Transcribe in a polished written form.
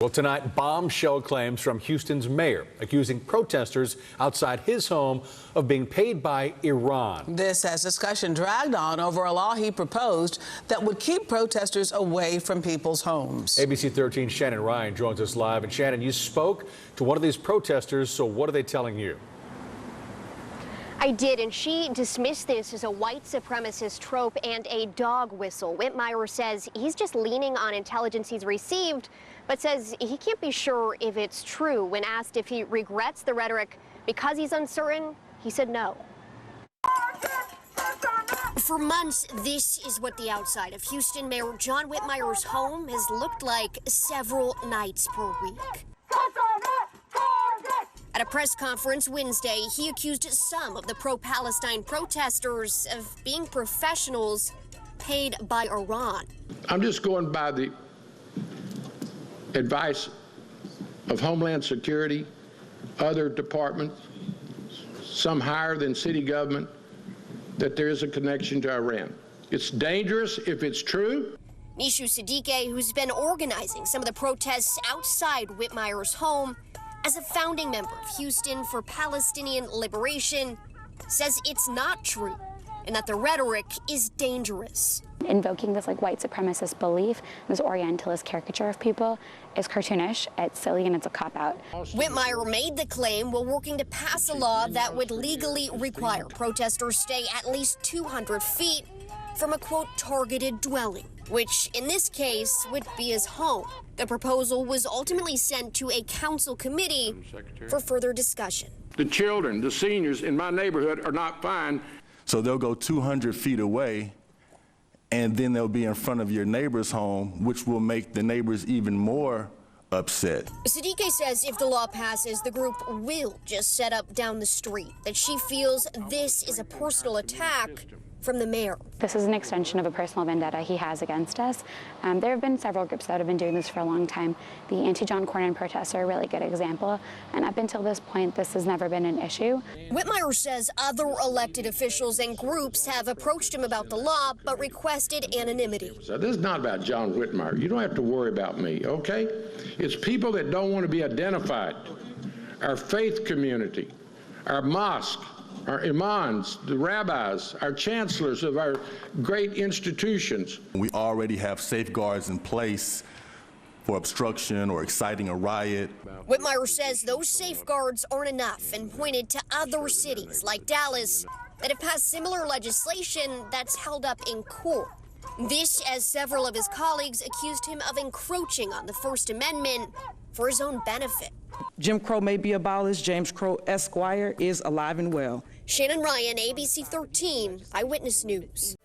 Well, tonight, bombshell claims from Houston's mayor accusing protesters outside his home of being paid by Iran. This as discussion dragged on over a law he proposed that would keep protesters away from people's homes. ABC 13's Shannon Ryan joins us live. And Shannon, you spoke to one of these protesters, so what are they telling you? I did, and she dismissed this as a white supremacist trope and a dog whistle. Whitmire says he's just leaning on intelligence he's received, but says he can't be sure if it's true. When asked if he regrets the rhetoric because he's uncertain, he said no. For months, this is what the outside of Houston Mayor John Whitmire's home has looked like several nights per week. At a press conference Wednesday, he accused some of the pro-Palestine protesters of being professionals paid by Iran. I'm just going by the advice of Homeland Security, other departments, some higher than city government, that there is a connection to Iran. It's dangerous if it's true. Nishu Siddiqui, who's been organizing some of the protests outside Whitmire's home, as a founding member of Houston for Palestinian Liberation, says it's not true and that the rhetoric is dangerous. Invoking this white supremacist belief, this Orientalist caricature of people, is cartoonish, it's silly, and it's a cop-out. Whitmire made the claim while working to pass a law that would legally require protesters stay at least 200 feet from a, quote, targeted dwelling, which in this case would be his home. The proposal was ultimately sent to a council committee for further discussion. The children, the seniors in my neighborhood are not fine. So they'll go 200 feet away, and then they'll be in front of your neighbor's home, which will make the neighbors even more upset. Siddiqui says if the law passes, the group will just set up down the street, that she feels this is a personal attack from the mayor. This is an extension of a personal vendetta he has against us. There have been several groups that have been doing this for a long time. The anti-John Cornyn protests are a really good example, and up until this point, this has never been an issue. Whitmire says other elected officials and groups have approached him about the law, but requested anonymity. So this is not about John Whitmire. You don't have to worry about me, okay? It's people that don't want to be identified. Our faith community, our mosque, our imams, the rabbis, our chancellors of our great institutions. We already have safeguards in place for obstruction or exciting a riot. Whitmire says those safeguards aren't enough and pointed to other cities like Dallas that have passed similar legislation that's held up in court. This as several of his colleagues accused him of encroaching on the First Amendment for his own benefit. Jim Crow may be abolished. James Crow Esquire is alive and well. Shannon Ryan, ABC 13, Eyewitness News.